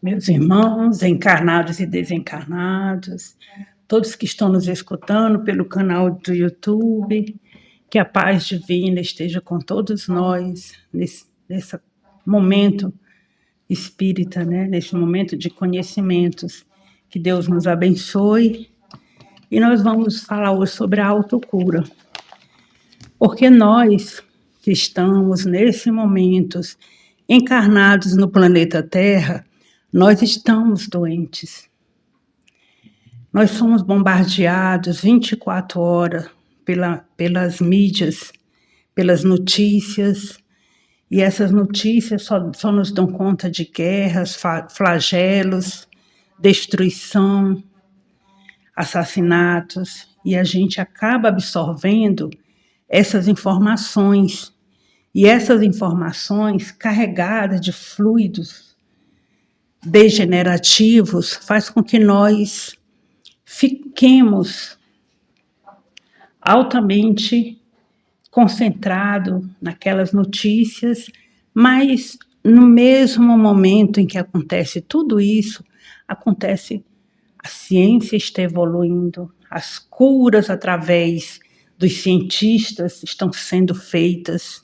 Meus irmãos, encarnados e desencarnados, todos que estão nos escutando pelo canal do YouTube, que a paz divina esteja com todos nós nesse momento espírita, né? Nesse momento de conhecimentos. Que Deus nos abençoe. E nós vamos falar hoje sobre a autocura. Porque nós que estamos nesse momento encarnados no planeta Terra, nós estamos doentes. Nós somos bombardeados 24 horas pelas mídias, pelas notícias, e essas notícias só nos dão conta de guerras, flagelos, destruição, assassinatos, e a gente acaba absorvendo essas informações, e essas informações carregadas de fluidos degenerativos faz com que nós fiquemos altamente concentrados naquelas notícias, mas no mesmo momento em que acontece tudo isso, acontece a ciência está evoluindo, as curas através dos cientistas estão sendo feitas.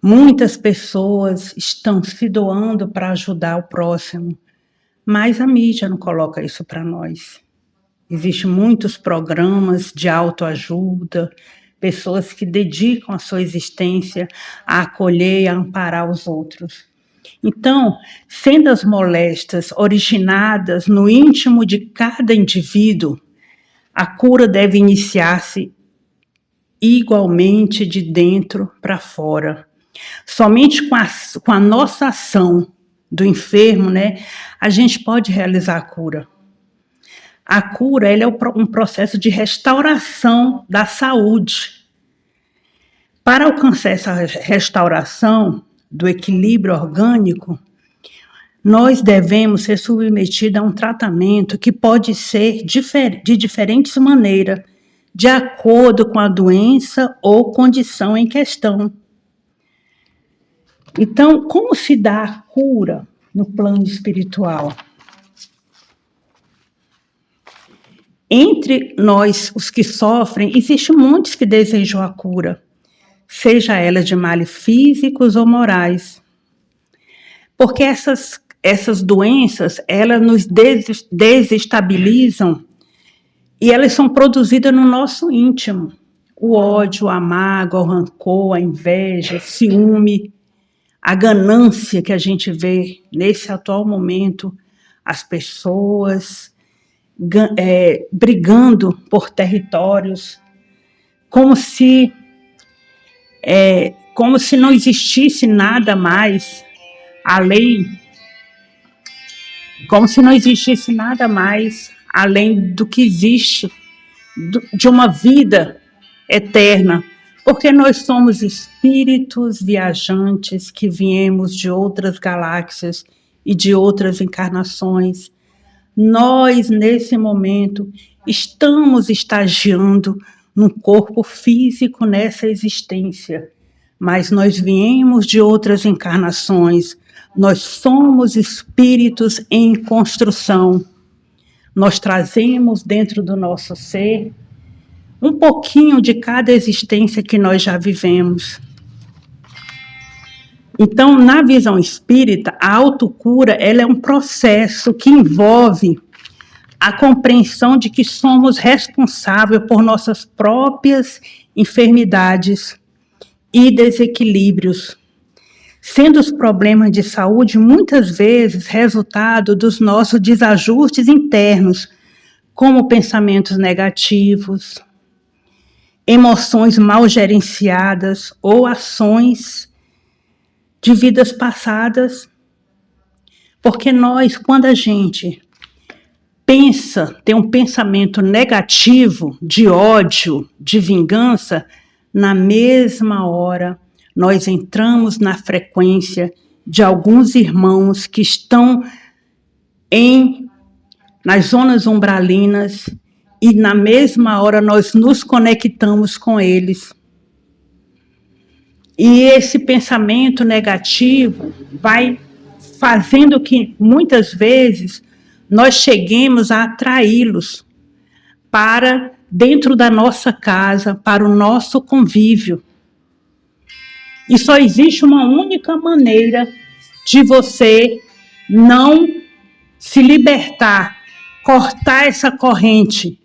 Muitas pessoas estão se doando para ajudar o próximo, mas a mídia não coloca isso para nós. Existem muitos programas de autoajuda, pessoas que dedicam a sua existência a acolher e a amparar os outros. Então, sendo as moléstias originadas no íntimo de cada indivíduo, a cura deve iniciar-se igualmente de dentro para fora. Somente com a nossa ação do enfermo, né, a gente pode realizar a cura. A cura ela é um processo de restauração da saúde. Para alcançar essa restauração do equilíbrio orgânico, nós devemos ser submetidos a um tratamento que pode ser de diferentes maneiras, de acordo com a doença ou condição em questão. Então, como se dá a cura no plano espiritual? Entre nós, os que sofrem, existem muitos que desejam a cura, seja ela de males físicos ou morais. Porque essas doenças, elas nos desestabilizam e elas são produzidas no nosso íntimo. O ódio, a mágoa, o rancor, a inveja, o ciúme, a ganância que a gente vê nesse atual momento, as pessoas brigando por territórios, como se não existisse nada mais além do que existe, de uma vida eterna, porque nós somos espíritos viajantes que viemos de outras galáxias e de outras encarnações. Nós, nesse momento, estamos estagiando num corpo físico nessa existência, mas nós viemos de outras encarnações. Nós somos espíritos em construção. Nós trazemos dentro do nosso ser um pouquinho de cada existência que nós já vivemos. Então, na visão espírita, a autocura ela é um processo que envolve a compreensão de que somos responsáveis por nossas próprias enfermidades e desequilíbrios, sendo os problemas de saúde muitas vezes resultado dos nossos desajustes internos, como pensamentos negativos, emoções mal gerenciadas ou ações de vidas passadas. Porque nós, quando a gente tem um pensamento negativo, de ódio, de vingança, na mesma hora nós entramos na frequência de alguns irmãos que estão nas zonas umbralinas e na mesma hora nós nos conectamos com eles. E esse pensamento negativo vai fazendo que muitas vezes nós cheguemos a atraí-los para dentro da nossa casa, para o nosso convívio. E só existe uma única maneira de você não se libertar, cortar essa corrente.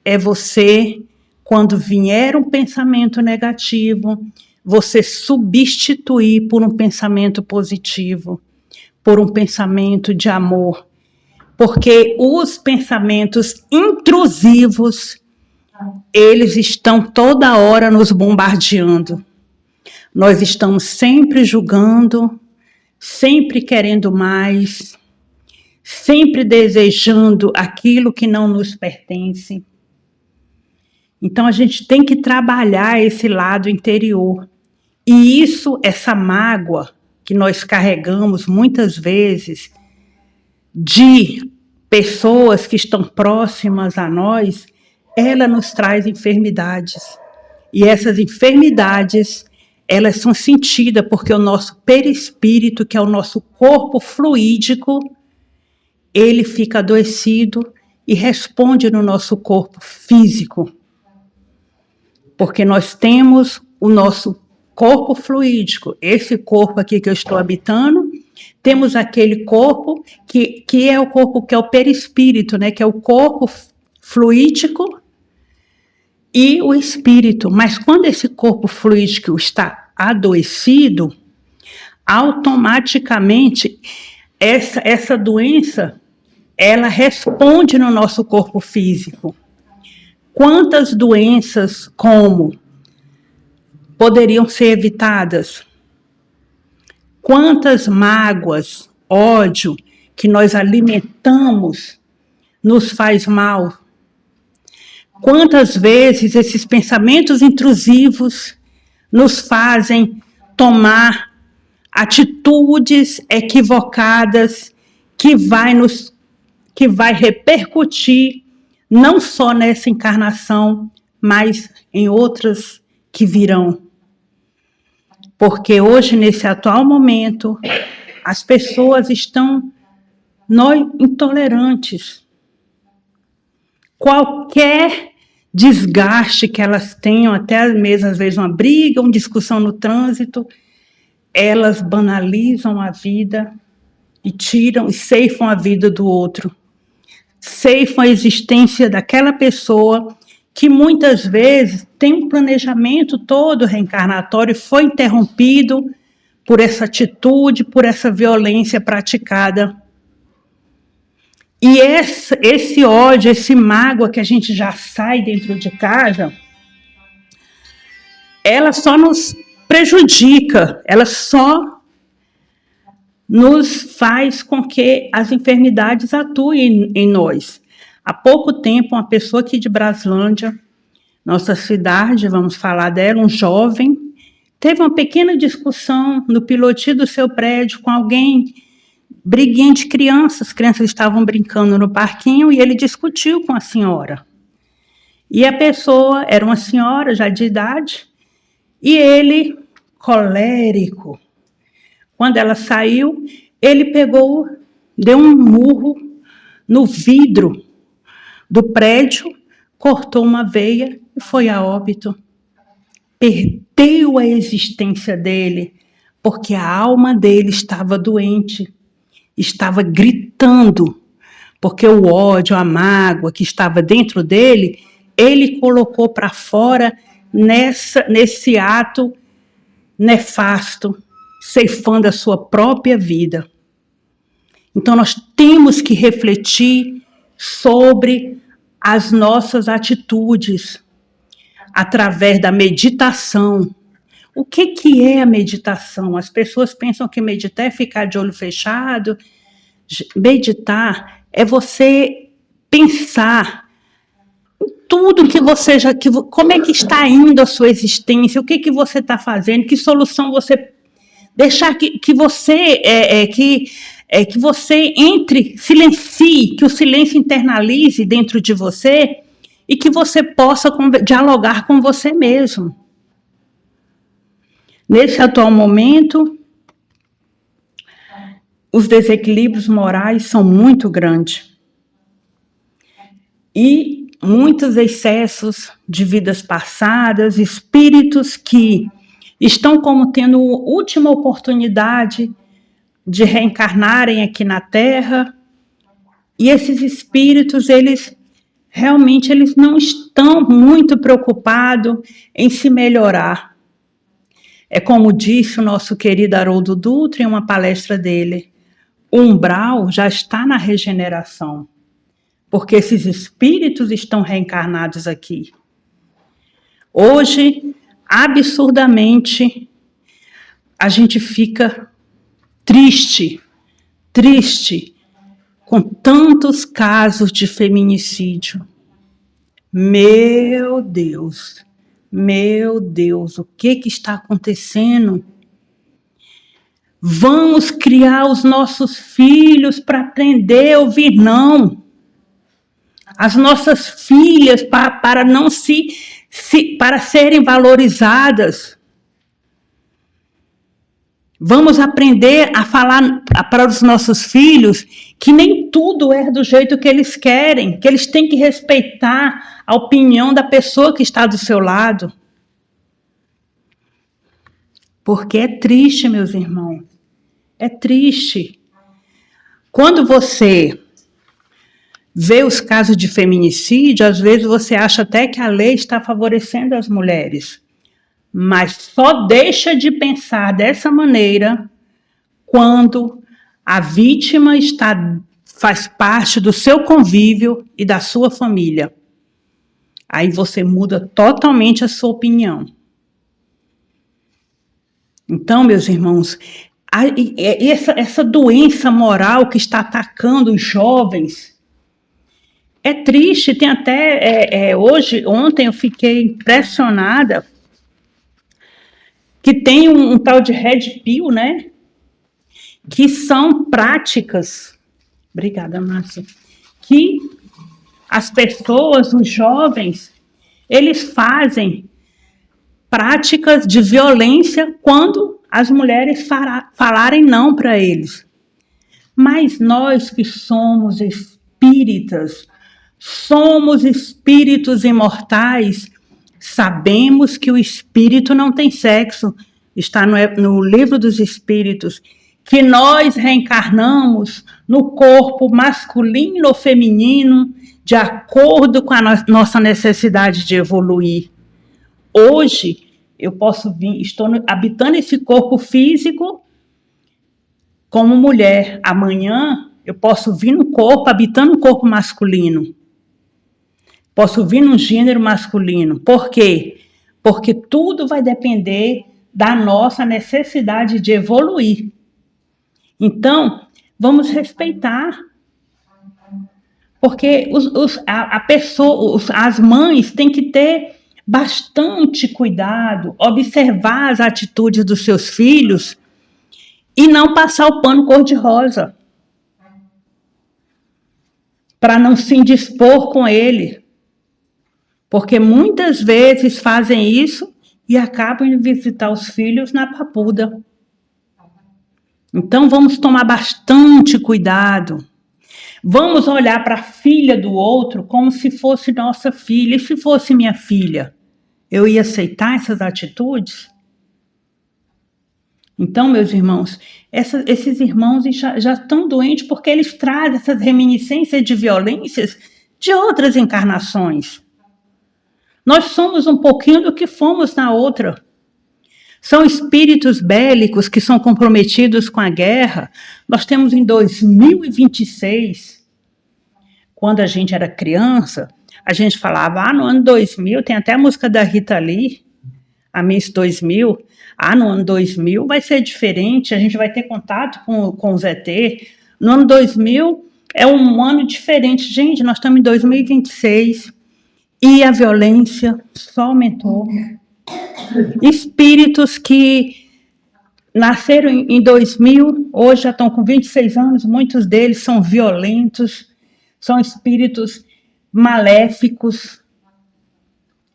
É você, quando vier um pensamento negativo, você substituir por um pensamento positivo, por um pensamento de amor. Porque os pensamentos intrusivos, eles estão toda hora nos bombardeando. Nós estamos sempre julgando, sempre querendo mais, sempre desejando aquilo que não nos pertence. Então a gente tem que trabalhar esse lado interior. E isso, essa mágoa que nós carregamos muitas vezes de pessoas que estão próximas a nós, ela nos traz enfermidades. E essas enfermidades, elas são sentidas porque o nosso perispírito, que é o nosso corpo fluídico, ele fica adoecido e responde no nosso corpo físico. Porque nós temos o nosso corpo fluídico, esse corpo aqui que eu estou habitando, temos aquele corpo que é o corpo que é o perispírito, né, que é o corpo fluídico e o espírito. Mas quando esse corpo fluídico está adoecido, automaticamente essa doença, ela responde no nosso corpo físico. Quantas doenças como poderiam ser evitadas? Quantas mágoas, ódio que nós alimentamos nos faz mal? Quantas vezes esses pensamentos intrusivos nos fazem tomar atitudes equivocadas que vai repercutir não só nessa encarnação, mas em outras que virão. Porque hoje, nesse atual momento, as pessoas estão intolerantes. Qualquer desgaste que elas tenham, até mesmo às vezes uma briga, uma discussão no trânsito, elas banalizam a vida e tiram e ceifam a vida do outro. Ceifam a existência daquela pessoa que muitas vezes tem um planejamento todo reencarnatório e foi interrompido por essa atitude, por essa violência praticada. E esse ódio, esse mágoa que a gente já sai dentro de casa, ela só nos prejudica, ela só nos faz com que as enfermidades atuem em nós. Há pouco tempo, uma pessoa aqui de Braslândia, nossa cidade, vamos falar dela, um jovem, teve uma pequena discussão no pilotis do seu prédio com alguém, briguinha de crianças, as crianças estavam brincando no parquinho e ele discutiu com a senhora. E a pessoa era uma senhora já de idade e ele, colérico, quando ela saiu, ele pegou, deu um murro no vidro do prédio, cortou uma veia e foi a óbito. Perdeu a existência dele, porque a alma dele estava doente, estava gritando, porque o ódio, a mágoa que estava dentro dele, ele colocou para fora nesse ato nefasto, ceifando a sua própria vida. Então nós temos que refletir sobre as nossas atitudes através da meditação. O que é a meditação? As pessoas pensam que meditar é ficar de olho fechado. Meditar é você pensar em tudo que você como é que está indo a sua existência, o que você está fazendo, que solução você deixar que você entre, silencie, que o silêncio internalize dentro de você e que você possa dialogar com você mesmo. Nesse atual momento, os desequilíbrios morais são muito grandes. E muitos excessos de vidas passadas, espíritos que estão como tendo última oportunidade de reencarnarem aqui na Terra. E esses espíritos, eles realmente não estão muito preocupados em se melhorar. É como disse o nosso querido Haroldo Dutra em uma palestra dele, o umbral já está na regeneração, porque esses espíritos estão reencarnados aqui. Hoje, absurdamente, a gente fica triste com tantos casos de feminicídio. Meu Deus, o que está acontecendo? Vamos criar os nossos filhos para aprender a ouvir não. As nossas filhas para não para serem valorizadas. Vamos aprender a falar para os nossos filhos que nem tudo é do jeito que eles querem, que eles têm que respeitar a opinião da pessoa que está do seu lado. Porque é triste, meus irmãos, é triste. Quando você vê os casos de feminicídio, às vezes você acha até que a lei está favorecendo as mulheres. Mas só deixa de pensar dessa maneira quando a vítima faz parte do seu convívio e da sua família. Aí você muda totalmente a sua opinião. Então, meus irmãos, essa doença moral que está atacando os jovens é triste. Tem até ontem eu fiquei impressionada que tem um tal de Red Pill, né? Que são práticas, obrigada, Márcia, que as pessoas, os jovens, eles fazem práticas de violência quando as mulheres falarem não para eles. Mas nós que somos espíritas, somos espíritos imortais, sabemos que o espírito não tem sexo. Está no livro dos espíritos, que nós reencarnamos no corpo masculino ou feminino, de acordo com a nossa necessidade de evoluir. Hoje, estou habitando esse corpo físico como mulher. Amanhã, eu posso vir no corpo, habitando um corpo masculino. Posso vir num gênero masculino. Por quê? Porque tudo vai depender da nossa necessidade de evoluir. Então, vamos respeitar. Porque as mães têm que ter bastante cuidado, observar as atitudes dos seus filhos e não passar o pano cor-de-rosa para não se indispor com ele. Porque muitas vezes fazem isso e acabam de visitar os filhos na papuda. Então, vamos tomar bastante cuidado. Vamos olhar para a filha do outro como se fosse nossa filha. E se fosse minha filha, eu ia aceitar essas atitudes? Então, meus irmãos, esses irmãos já estão doentes porque eles trazem essas reminiscências de violências de outras encarnações. Nós somos um pouquinho do que fomos na outra. São espíritos bélicos que são comprometidos com a guerra. Nós temos em 2026, quando a gente era criança, a gente falava, no ano 2000, tem até a música da Rita Lee, a Miss 2000, no ano 2000 vai ser diferente, a gente vai ter contato com os ET. No ano 2000 é um ano diferente. Gente, nós estamos em 2026 e a violência só aumentou. Espíritos que nasceram em 2000, hoje já estão com 26 anos, muitos deles são violentos, são espíritos maléficos,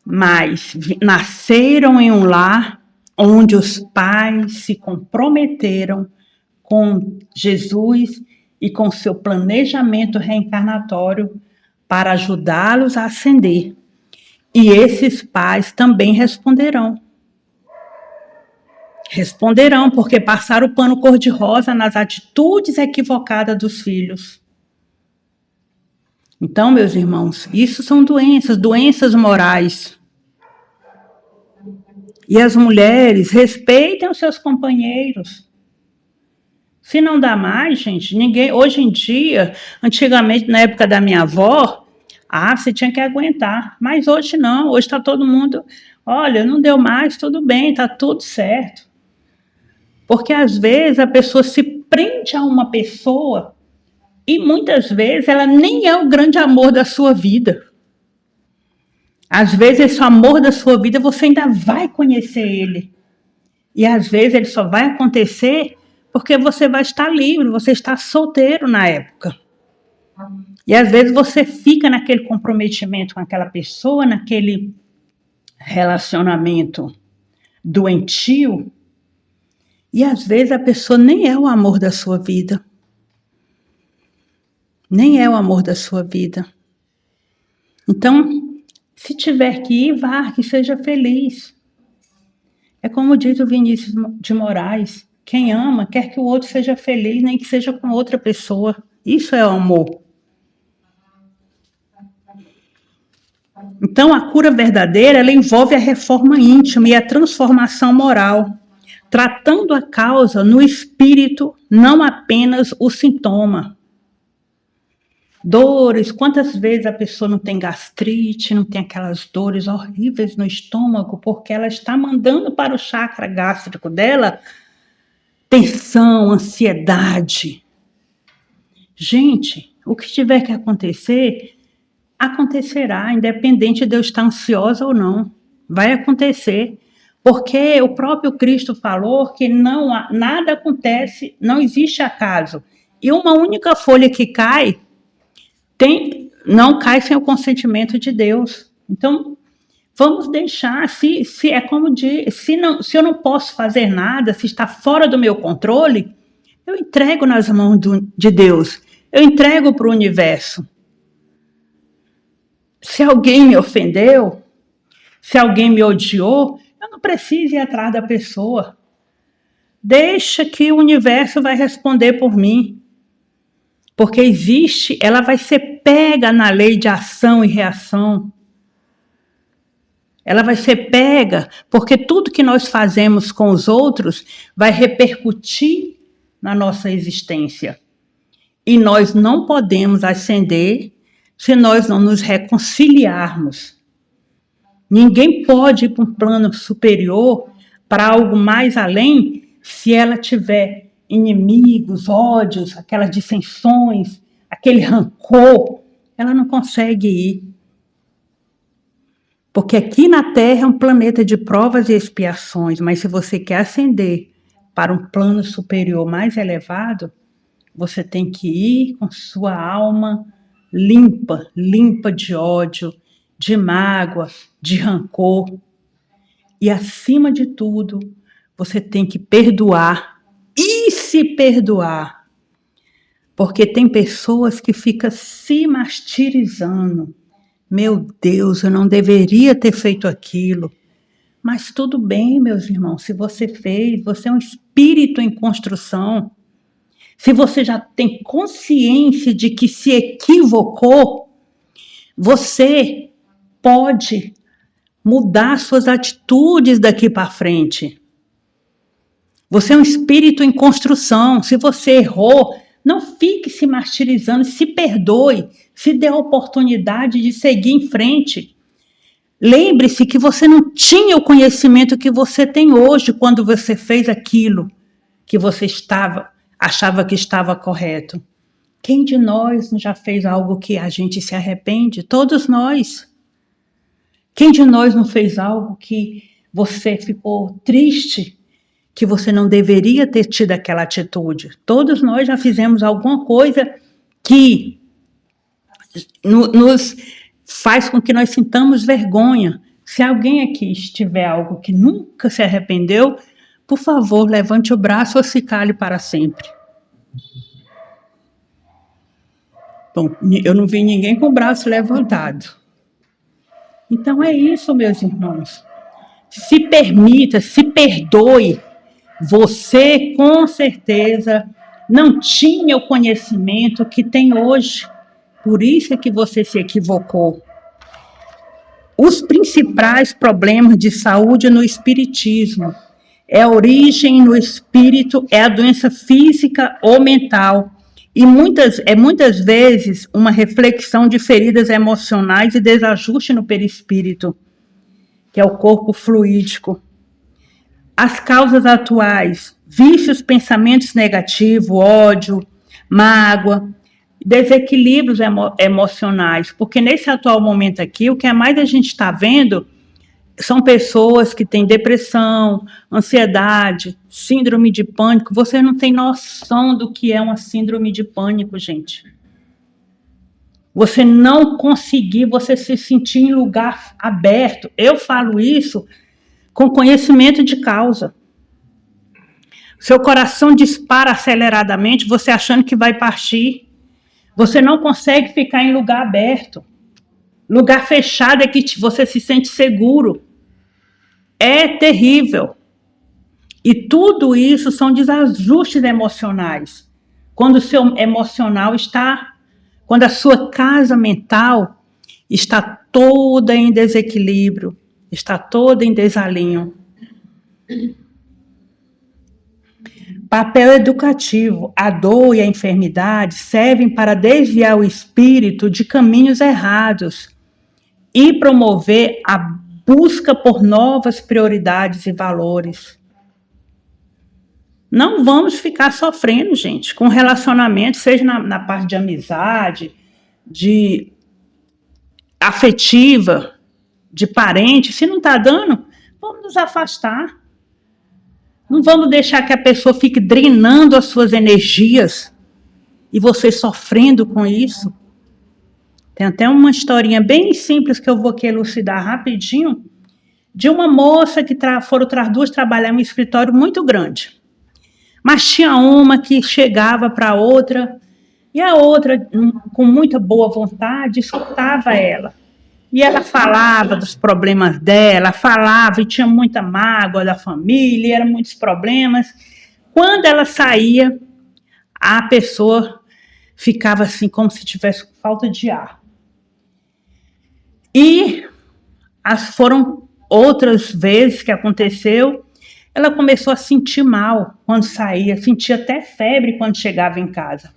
mas nasceram em um lar onde os pais se comprometeram com Jesus e com seu planejamento reencarnatório para ajudá-los a ascender. E esses pais também responderão. Responderão, porque passaram o pano cor-de-rosa nas atitudes equivocadas dos filhos. Então, meus irmãos, isso são doenças morais. E as mulheres respeitem os seus companheiros. Se não dá mais, gente, ninguém... Hoje em dia, antigamente, na época da minha avó, você tinha que aguentar. Mas hoje não, hoje está todo mundo... Olha, não deu mais, tudo bem, está tudo certo. Porque às vezes a pessoa se prende a uma pessoa e muitas vezes ela nem é o grande amor da sua vida. Às vezes esse amor da sua vida você ainda vai conhecer ele. E às vezes ele só vai acontecer porque você vai estar livre, você está solteiro na época. E às vezes você fica naquele comprometimento com aquela pessoa, naquele relacionamento doentio, e às vezes a pessoa nem é o amor da sua vida. Nem é o amor da sua vida. Então, se tiver que ir, vá, que seja feliz. É como diz o Vinícius de Moraes, quem ama quer que o outro seja feliz, nem que seja com outra pessoa. Isso é o amor. Então, a cura verdadeira, ela envolve a reforma íntima e a transformação moral, tratando a causa no espírito, não apenas o sintoma. Dores, quantas vezes a pessoa não tem gastrite, não tem aquelas dores horríveis no estômago, porque ela está mandando para o chakra gástrico dela tensão, ansiedade. Gente, o que tiver que acontecer, acontecerá, independente de eu estar ansiosa ou não. Vai acontecer. Porque o próprio Cristo falou que nada acontece, não existe acaso. E uma única folha que cai, não cai sem o consentimento de Deus. Então, vamos deixar, se é como diz, se eu não posso fazer nada, se está fora do meu controle, eu entrego nas mãos de Deus, eu entrego para o universo. Se alguém me ofendeu, se alguém me odiou, eu não preciso ir atrás da pessoa. Deixa que o universo vai responder por mim. Porque ela vai ser pega na lei de ação e reação. Ela vai ser pega porque tudo que nós fazemos com os outros vai repercutir na nossa existência. E nós não podemos ascender se nós não nos reconciliarmos. Ninguém pode ir para um plano superior, para algo mais além, se ela tiver inimigos, ódios, aquelas dissensões, aquele rancor. Ela não consegue ir. Porque aqui na Terra é um planeta de provas e expiações, mas se você quer ascender para um plano superior mais elevado, você tem que ir com sua alma limpa de ódio, de mágoa, de rancor. E, acima de tudo, você tem que perdoar e se perdoar. Porque tem pessoas que ficam se martirizando. Meu Deus, eu não deveria ter feito aquilo. Mas tudo bem, meus irmãos, se você fez, você é um espírito em construção. Se você já tem consciência de que se equivocou, você pode mudar suas atitudes daqui para frente. Você é um espírito em construção. Se você errou, não fique se martirizando, se perdoe, se dê a oportunidade de seguir em frente. Lembre-se que você não tinha o conhecimento que você tem hoje quando você fez aquilo que você achava que estava correto. Quem de nós não já fez algo que a gente se arrepende? Todos nós. Quem de nós não fez algo que você ficou triste, que você não deveria ter tido aquela atitude? Todos nós já fizemos alguma coisa que nos faz com que nós sintamos vergonha. Se alguém aqui tiver algo que nunca se arrependeu, por favor, levante o braço ou se cale para sempre. Bom, eu não vi ninguém com o braço levantado. Então é isso, meus irmãos. Se permita, se perdoe. Você, com certeza, não tinha o conhecimento que tem hoje. Por isso é que você se equivocou. Os principais problemas de saúde no espiritismo é a origem no espírito, é a doença física ou mental. E muitas vezes uma reflexão de feridas emocionais e desajuste no perispírito, que é o corpo fluídico. As causas atuais: vícios, pensamentos negativos, ódio, mágoa, desequilíbrios emocionais. Porque nesse atual momento aqui, o que mais a gente está vendo são pessoas que têm depressão, ansiedade, síndrome de pânico. Você não tem noção do que é uma síndrome de pânico, gente. Você não conseguir, você se sentir em lugar aberto. Eu falo isso com conhecimento de causa. Seu coração dispara aceleradamente, você achando que vai partir. Você não consegue ficar em lugar aberto. Lugar fechado é que você se sente seguro. É terrível. E tudo isso são desajustes emocionais. Quando o seu emocional está, quando a sua casa mental está toda em desequilíbrio, está toda em desalinho. Papel educativo. A dor e a enfermidade servem para desviar o espírito de caminhos errados e promover a busca por novas prioridades e valores. Não vamos ficar sofrendo, gente, com relacionamento, seja na parte de amizade, de afetiva, de parente. Se não está dando, vamos nos afastar. Não vamos deixar que a pessoa fique drenando as suas energias e você sofrendo com isso. Tem até uma historinha bem simples que eu vou aqui elucidar rapidinho, de uma moça que foram duas trabalhar em um escritório muito grande. Mas tinha uma que chegava para a outra, e a outra, com muita boa vontade, escutava ela. E ela falava dos problemas dela, falava e tinha muita mágoa da família, eram muitos problemas. Quando ela saía, a pessoa ficava assim, como se tivesse falta de ar. E foram outras vezes que aconteceu, ela começou a sentir mal quando saía, sentia até febre quando chegava em casa.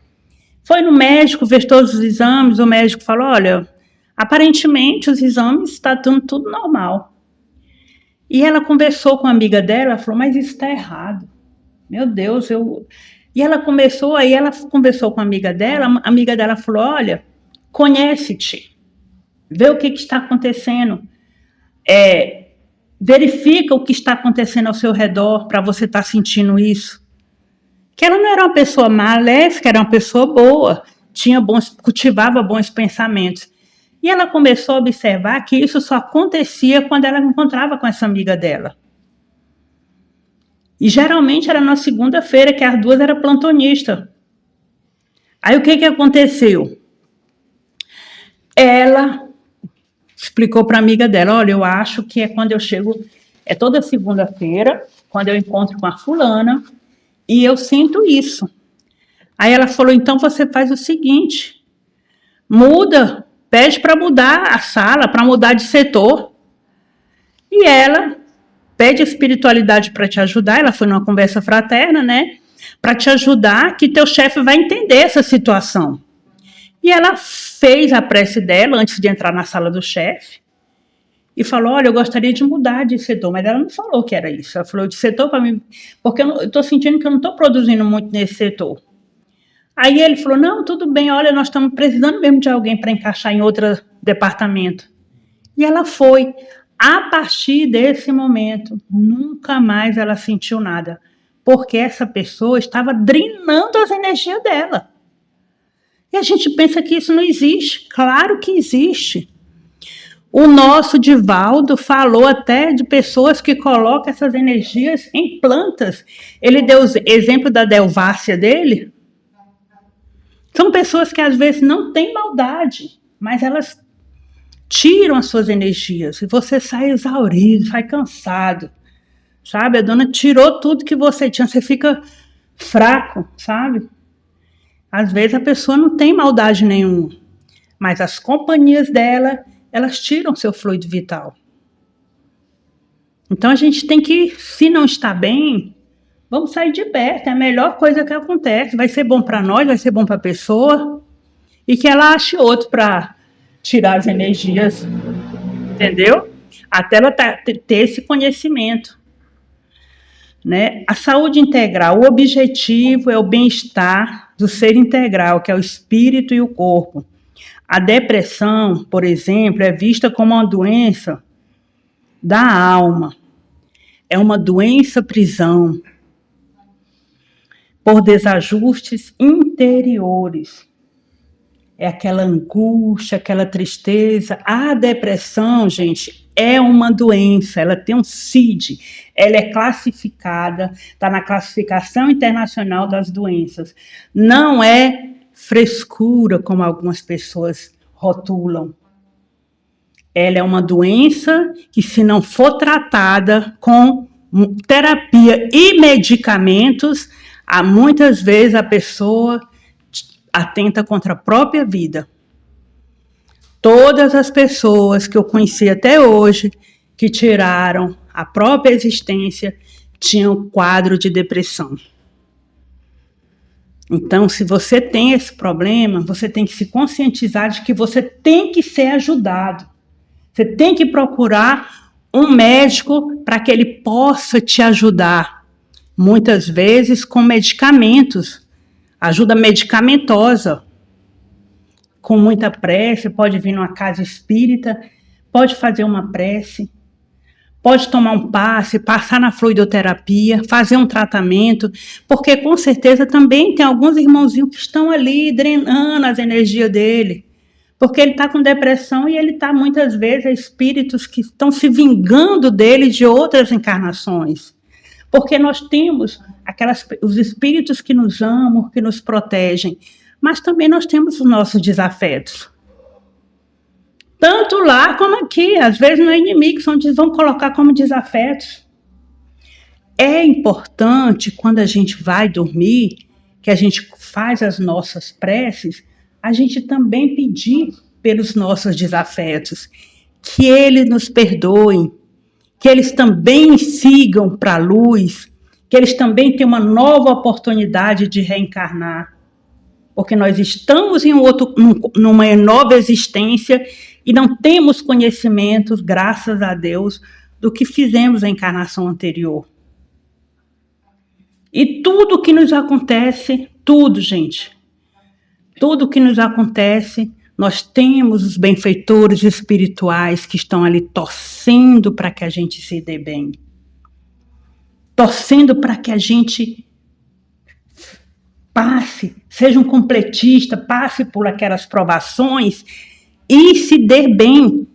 Foi no médico, fez todos os exames, o médico falou, olha, aparentemente os exames estão tudo normal. E ela conversou com a amiga dela, falou, mas isso está errado. Meu Deus, E ela conversou com a amiga dela falou, olha, conhece-te. Vê o que está acontecendo. Verifica o que está acontecendo ao seu redor para você estar sentindo isso. Que ela não era uma pessoa maléfica, era uma pessoa boa, cultivava bons pensamentos. E ela começou a observar que isso só acontecia quando ela encontrava com essa amiga dela. E geralmente era na segunda-feira, que as duas eram plantonistas. Aí o que aconteceu? Ela explicou para a amiga dela, olha, eu acho que é quando eu chego, é toda segunda-feira, quando eu encontro com a fulana, e eu sinto isso. Aí ela falou, então você faz o seguinte, pede para mudar a sala, para mudar de setor. E ela pede a espiritualidade para te ajudar, ela foi numa conversa fraterna, né? Para te ajudar, que teu chefe vai entender essa situação. E ela fez a prece dela antes de entrar na sala do chefe e falou, olha, eu gostaria de mudar de setor, mas ela não falou que era isso. Ela falou de setor para mim, porque eu estou sentindo que eu não estou produzindo muito nesse setor. Aí ele falou, não, tudo bem, olha, nós estamos precisando mesmo de alguém para encaixar em outro departamento. E ela foi. A partir desse momento, nunca mais ela sentiu nada, porque essa pessoa estava drenando as energias dela. E a gente pensa que isso não existe. Claro que existe. O nosso Divaldo falou até de pessoas que colocam essas energias em plantas. Ele deu o exemplo da Delvácia dele. São pessoas que às vezes não têm maldade, mas elas tiram as suas energias e você sai exaurido, sai cansado, sabe? A dona tirou tudo que você tinha, você fica fraco, sabe? Às vezes a pessoa não tem maldade nenhuma, mas as companhias dela, elas tiram seu fluido vital. Então a gente tem que, se não está bem, vamos sair de perto, é a melhor coisa que acontece. Vai ser bom para nós, vai ser bom para a pessoa, e que ela ache outro para tirar as energias, entendeu? Até ela ter esse conhecimento. Né? A saúde integral, o objetivo é o bem-estar do ser integral, que é o espírito e o corpo. A depressão, por exemplo, é vista como uma doença da alma. É uma doença-prisão por desajustes interiores. É aquela angústia, aquela tristeza. A depressão, gente, é uma doença, ela tem um CID, ela é classificada, está na classificação internacional das doenças. Não é frescura, como algumas pessoas rotulam. Ela é uma doença que, se não for tratada com terapia e medicamentos, muitas vezes a pessoa atenta contra a própria vida. Todas as pessoas que eu conheci até hoje, que tiraram a própria existência, tinham quadro de depressão. Então, se você tem esse problema, você tem que se conscientizar de que você tem que ser ajudado. Você tem que procurar um médico para que ele possa te ajudar. Muitas vezes com medicamentos. Ajuda medicamentosa, com muita prece, pode vir numa casa espírita, pode fazer uma prece, pode tomar um passe, passar na fluidoterapia, fazer um tratamento, porque com certeza também tem alguns irmãozinhos que estão ali drenando as energias dele, porque ele está com depressão e ele está muitas vezes a espíritos que estão se vingando dele de outras encarnações. Porque nós temos os espíritos que nos amam, que nos protegem, mas também nós temos os nossos desafetos. Tanto lá como aqui, às vezes não é inimigo, vão colocar como desafetos. É importante, quando a gente vai dormir, que a gente faz as nossas preces, a gente também pedir pelos nossos desafetos, que eles nos perdoem, que eles também sigam para a luz, que eles também tenham uma nova oportunidade de reencarnar. Porque nós estamos numa nova existência e não temos conhecimentos, graças a Deus, do que fizemos na encarnação anterior. E tudo que nos acontece, tudo, gente, tudo que nos acontece, nós temos os benfeitores espirituais que estão ali torcendo para que a gente se dê bem. Torcendo para que a gente passe, seja um completista, passe por aquelas provações e se dê bem.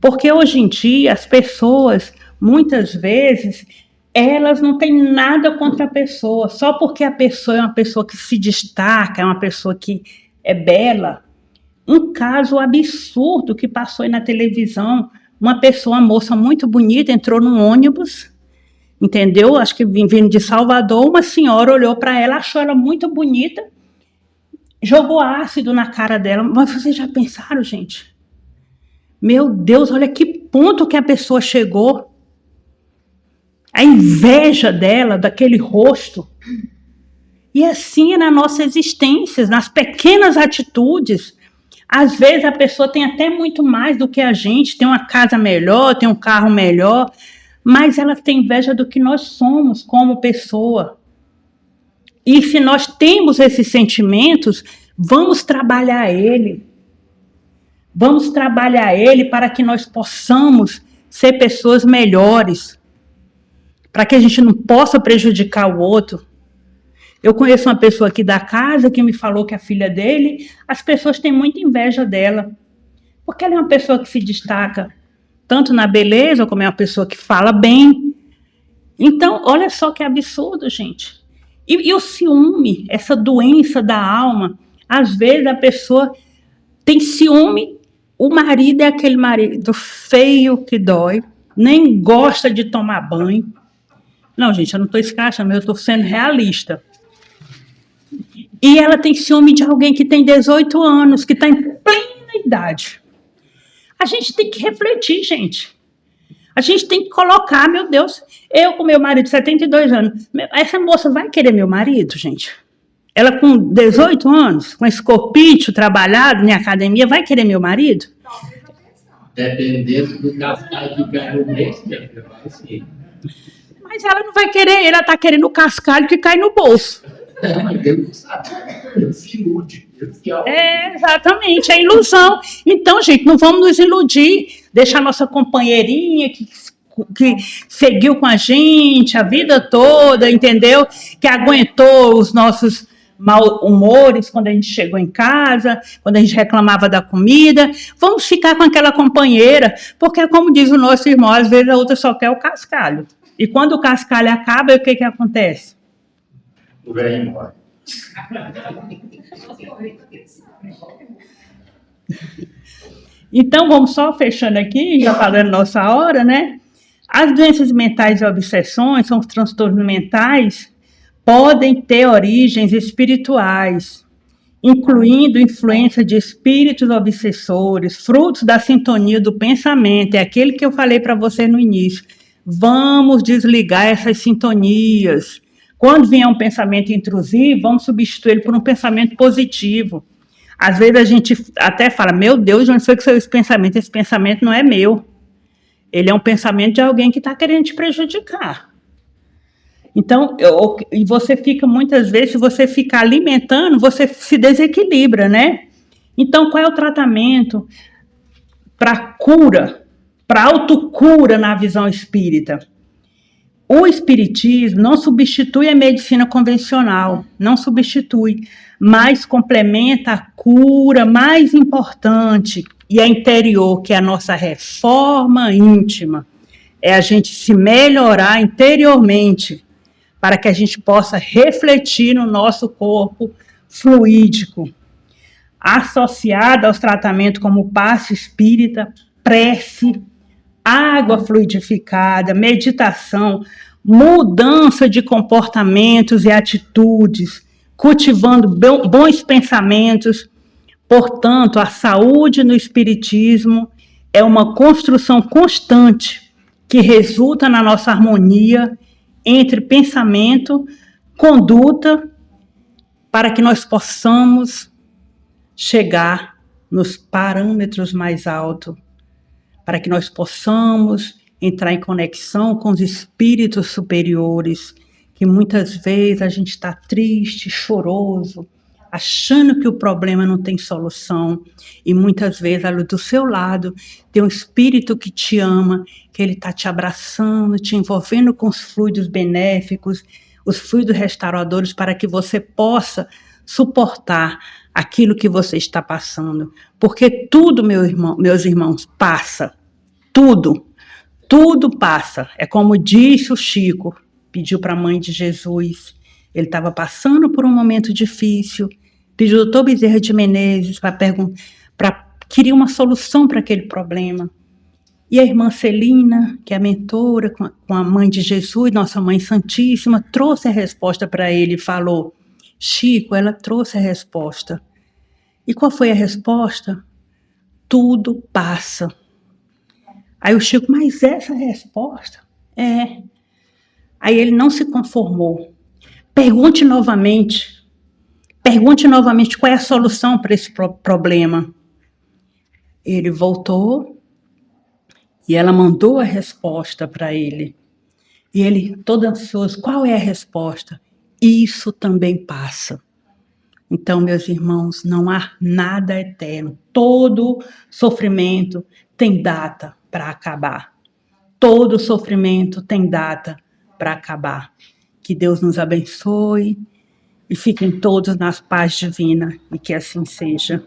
Porque hoje em dia as pessoas, muitas vezes, elas não têm nada contra a pessoa, só porque a pessoa é uma pessoa que se destaca, é uma pessoa que é bela. Um caso absurdo que passou aí na televisão, uma moça muito bonita, entrou num ônibus, entendeu? Acho que vindo de Salvador, uma senhora olhou para ela, achou ela muito bonita, jogou ácido na cara dela. Mas vocês já pensaram, gente? Meu Deus, olha que ponto que a pessoa chegou. A inveja dela, daquele rosto. E assim é na nossa existência, nas pequenas atitudes. Às vezes a pessoa tem até muito mais do que a gente, tem uma casa melhor, tem um carro melhor, mas ela tem inveja do que nós somos como pessoa. E se nós temos esses sentimentos, vamos trabalhar ele. Vamos trabalhar ele para que nós possamos ser pessoas melhores, para que a gente não possa prejudicar o outro. Eu conheço uma pessoa aqui da casa que me falou que a filha dele, as pessoas têm muita inveja dela, porque ela é uma pessoa que se destaca tanto na beleza, como é uma pessoa que fala bem. Então, olha só que absurdo, gente. E o ciúme, essa doença da alma, às vezes a pessoa tem ciúme, o marido é aquele marido feio que dói, nem gosta de tomar banho. Não, gente, eu não estou escrachando, eu estou sendo realista. E ela tem ciúme de alguém que tem 18 anos, que está em plena idade. A gente tem que refletir, gente. A gente tem que colocar, meu Deus, eu com meu marido de 72 anos, essa moça vai querer meu marido, gente? Ela com 18 anos, com esse corpício trabalhado em academia, vai querer meu marido? Dependendo do cascalho que cai no bolso, vai sim. Mas ela não vai querer, ela está querendo o cascalho que cai no bolso. Mas ele não sabe, ele se ilude. Exatamente, é ilusão. Então, gente, não vamos nos iludir, deixar nossa companheirinha que seguiu com a gente a vida toda, entendeu? Que aguentou os nossos mal humores quando a gente chegou em casa, quando a gente reclamava da comida. Vamos ficar com aquela companheira, porque, como diz o nosso irmão, às vezes a outra só quer o cascalho. E quando o cascalho acaba, o que acontece? O velho morre. Então, vamos só fechando aqui, já falando nossa hora, né? As doenças mentais e obsessões, são os transtornos mentais, podem ter origens espirituais, incluindo influência de espíritos obsessores, frutos da sintonia do pensamento. É aquele que eu falei para você no início. Vamos desligar essas sintonias. Quando vier um pensamento intrusivo, vamos substituí-lo por um pensamento positivo. Às vezes a gente até fala, meu Deus, de onde foi que saiu esse pensamento? Esse pensamento não é meu. Ele é um pensamento de alguém que está querendo te prejudicar. Então, e você fica, muitas vezes, se você ficar alimentando, você se desequilibra, né? Então, qual é o tratamento para cura, para autocura na visão espírita? O espiritismo não substitui a medicina convencional, não substitui, mas complementa a cura mais importante e a interior, que é a nossa reforma íntima. É a gente se melhorar interiormente, para que a gente possa refletir no nosso corpo fluídico. Associada aos tratamentos como passe espírita, prece, água fluidificada, meditação, mudança de comportamentos e atitudes, cultivando bons pensamentos. Portanto, a saúde no espiritismo é uma construção constante que resulta na nossa harmonia entre pensamento, conduta, para que nós possamos chegar nos parâmetros mais altos, para que nós possamos entrar em conexão com os espíritos superiores, que muitas vezes a gente está triste, choroso, achando que o problema não tem solução, e muitas vezes ali do seu lado tem um espírito que te ama, que ele está te abraçando, te envolvendo com os fluidos benéficos, os fluidos restauradores, para que você possa suportar aquilo que você está passando. Porque tudo, meus irmãos, passa. Tudo passa. É como disse o Chico, pediu para a mãe de Jesus. Ele estava passando por um momento difícil, pediu ao doutor Bezerra de Menezes para querer uma solução para aquele problema. E a irmã Celina, que é a mentora com a mãe de Jesus, nossa mãe santíssima, trouxe a resposta para ele e falou, Chico, ela trouxe a resposta. E qual foi a resposta? Tudo passa. Aí o Chico, mas essa resposta? É. Aí ele não se conformou. Pergunte novamente qual é a solução para esse problema. Ele voltou e ela mandou a resposta para ele. E ele, todo ansioso, qual é a resposta? Isso também passa. Então, meus irmãos, não há nada eterno. Todo sofrimento tem data para acabar. Todo sofrimento tem data para acabar. Que Deus nos abençoe e fiquem todos na paz divina e que assim seja.